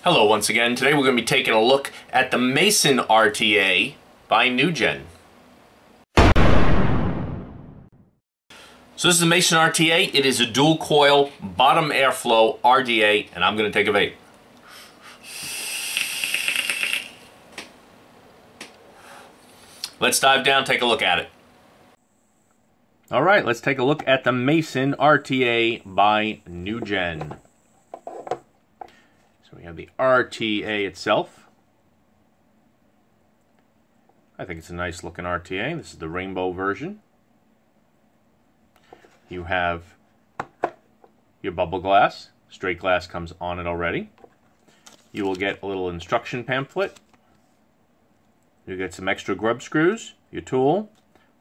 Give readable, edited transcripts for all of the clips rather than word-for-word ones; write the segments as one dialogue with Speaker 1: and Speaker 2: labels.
Speaker 1: Hello once again. Today we're going to be taking a look at the MESON RTA by NewGen. So this is the MESON RTA. It is a dual coil bottom airflow RTA, and I'm going to take a vape. Let's dive down, take a look at it. Alright, let's take a look at the MESON RTA by NewGen. So we have the RTA itself. I think it's a nice looking RTA. This is the rainbow version. You have your bubble glass. Straight glass comes on it already. You will get a little instruction pamphlet. You get some extra grub screws, your tool,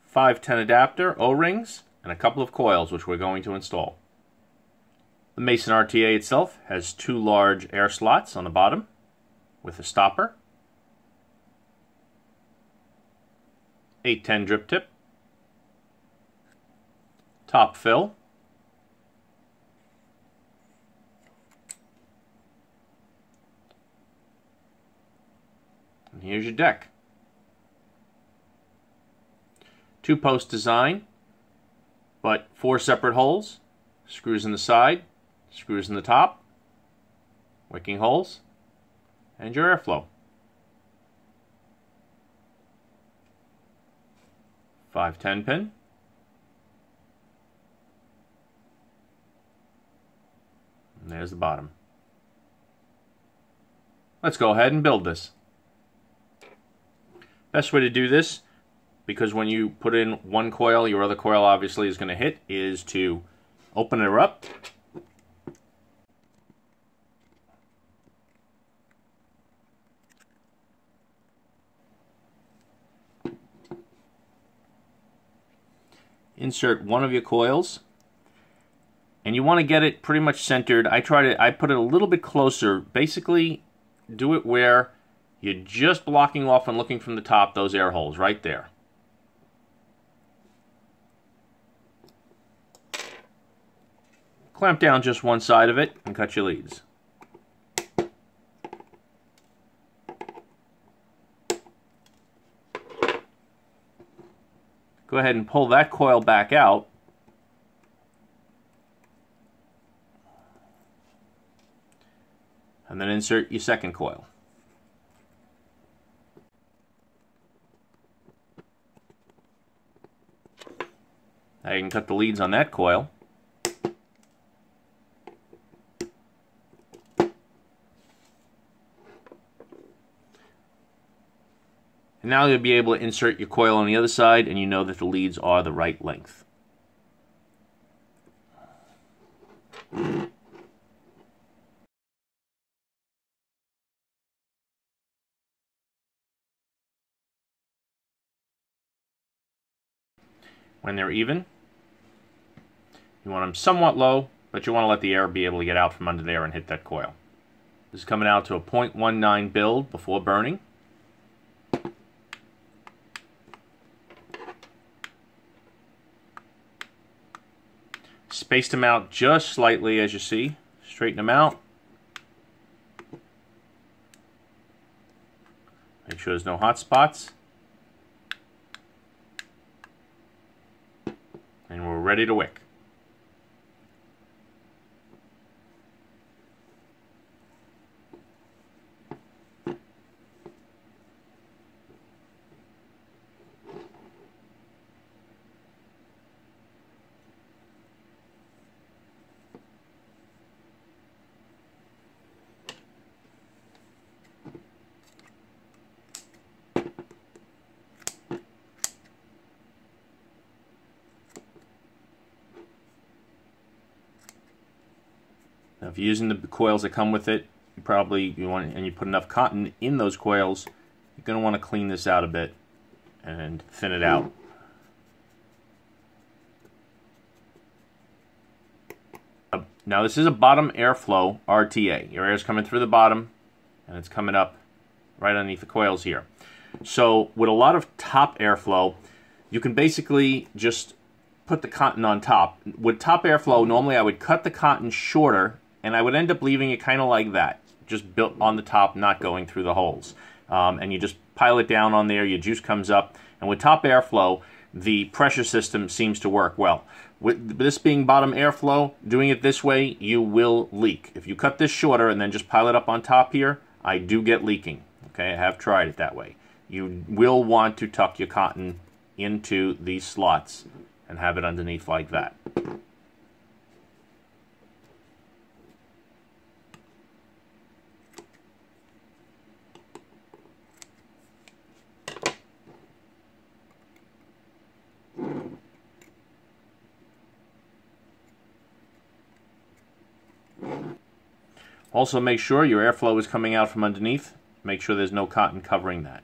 Speaker 1: 510 adapter, O-rings, and a couple of coils which we're going to install. The MESON RTA itself has two large air slots on the bottom with a stopper, 810 drip tip, top fill, and here's your deck. Two-post design, but 4 separate holes, screws in the side, screws in the top, wicking holes, and your airflow. 510 pin. And there's the bottom. Let's go ahead and build this. Best way to do this, because when you put in one coil, your other coil obviously is going to hit, is to open her up. Insert one of your coils, and you want to get it pretty much centered. I put it a little bit closer. Basically, do it where you're just blocking off and looking from the top, those air holes right there. Clamp down just one side of it and cut your leads. Go ahead and pull that coil back out. And then insert your second coil. Now you can cut the leads on that coil. And now you'll be able to insert your coil on the other side, and you know that the leads are the right length. When they're even, you want them somewhat low, but you want to let the air be able to get out from under there and hit that coil. This is coming out to a 0.19 build before burning. Spaced them out just slightly, as you see. Straighten them out. Make sure there's no hot spots. And we're ready to wick. Now, if you're using the coils that come with it, you put enough cotton in those coils, you're going to want to clean this out a bit and thin it out. Now this is a bottom airflow RTA. Your air is coming through the bottom and it's coming up right underneath the coils here. So with a lot of top airflow, you can basically just put the cotton on top. With top airflow, normally I would cut the cotton shorter and I would end up leaving it kind of like that. just built on the top, not going through the holes. And you just pile it down on there, your juice comes up, and with top airflow, the pressure system seems to work well. With this being bottom airflow, doing it this way, you will leak. If you cut this shorter and then just pile it up on top here, I do get leaking. Okay, I have tried it that way. You will want to tuck your cotton into these slots and have it underneath like that. Also make sure your airflow is coming out from underneath. Make sure there's no cotton covering that.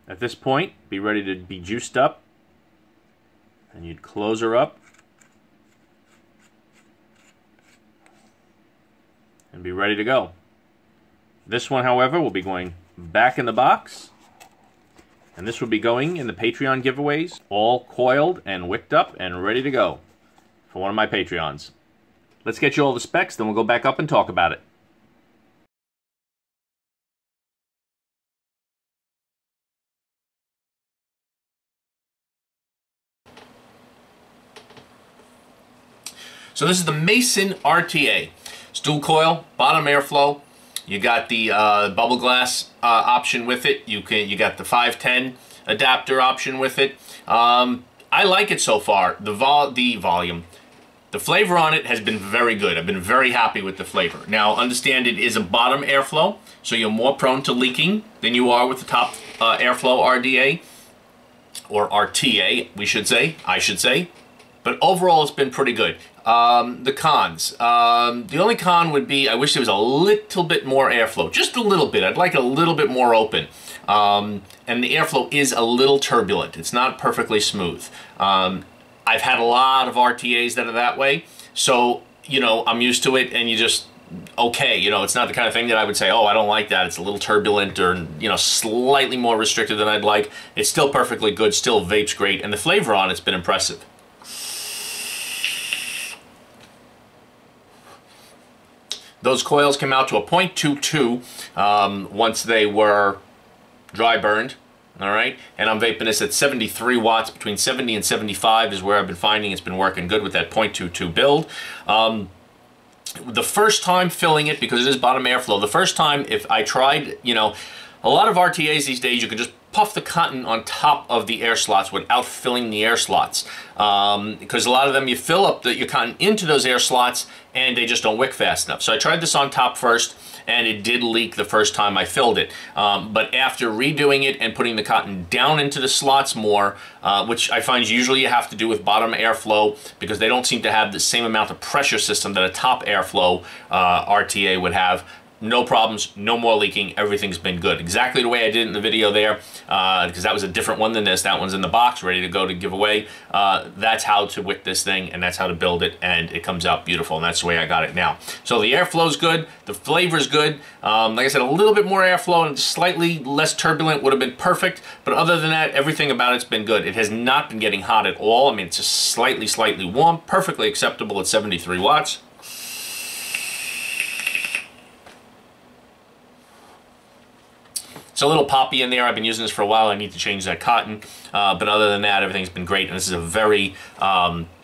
Speaker 1: At this point, be ready to be juiced up, and you'd close her up and be ready to go. This one, however, will be going back in the box, and this will be going in the Patreon giveaways, all coiled and wicked up and ready to go for one of my Patreons. Let's get you all the specs, then we'll go back up and talk about it. So this is the MESON RTA. It's dual coil, bottom airflow. You got the bubble glass option with it. You got the 510 adapter option with it. I like it so far. The volume, the flavor on it has been very good. I've been very happy with the flavor. Now understand it is a bottom airflow, so you're more prone to leaking than you are with the top airflow RDA or RTA. I should say. But overall, it's been pretty good. The cons. The only con would be I wish there was a little bit more airflow. Just a little bit. I'd like it a little bit more open. And the airflow is a little turbulent. It's not perfectly smooth. I've had a lot of RTAs that are that way. So, you know, I'm used to it and you just, okay. You know, it's not the kind of thing that I would say, oh, I don't like that. It's a little turbulent or, you know, slightly more restricted than I'd like. It's still perfectly good. Still Vape's great. And the flavor on it's been impressive. Those coils came out to a 0.22 once they were dry burned, all right? And I'm vaping this at 73 watts. Between 70 and 75 is where I've been finding it's been working good with that 0.22 build. The first time filling it, because it is bottom airflow, the first time if I tried, you know, a lot of RTAs these days, you can just puff the cotton on top of the air slots without filling the air slots. Because a lot of them, you fill up your cotton into those air slots and they just don't wick fast enough. So I tried this on top first, and it did leak the first time I filled it. But after redoing it and putting the cotton down into the slots more, which I find usually you have to do with bottom airflow because they don't seem to have the same amount of pressure system that a top airflow RTA would have. No problems, no more leaking, everything's been good. Exactly the way I did it in the video there, because that was a different one than this. That one's in the box, ready to go to give away. That's how to wick this thing, and that's how to build it, and it comes out beautiful, and that's the way I got it now. So the airflow's good, the flavor's good. Like I said, a little bit more airflow and slightly less turbulent would have been perfect, but other than that, everything about it's been good. It has not been getting hot at all. I mean, it's just slightly warm, perfectly acceptable at 73 watts. It's a little poppy in there. I've been using this for a while. I need to change that cotton. But other than that, everything's been great. And this is a very,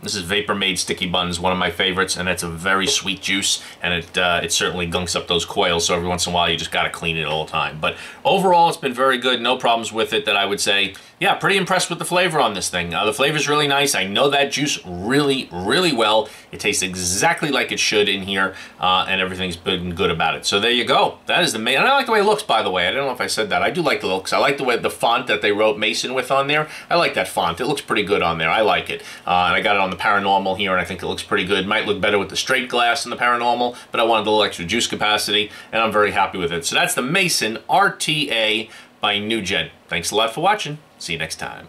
Speaker 1: this is Vapor Made Sticky Buns, one of my favorites. And it's a very sweet juice. And it certainly gunks up those coils. So every once in a while, you just got to clean it all the time. But overall, it's been very good. No problems with it that I would say. Yeah, pretty impressed with the flavor on this thing. The flavor's really nice. I know that juice really well. It tastes exactly like it should in here. And everything's been good about it. So there you go. That is the main. And I like the way it looks, by the way. I don't know if I said that. I do like the looks. I like the way the font that they wrote Mason with on there. I like that font. It looks pretty good on there. I like it. And I got it on the Paranormal here, and I think it looks pretty good. Might look better with the straight glass in the Paranormal, but I wanted a little extra juice capacity, and I'm very happy with it. So that's the MESON RTA by NewGen. Thanks a lot for watching. See you next time.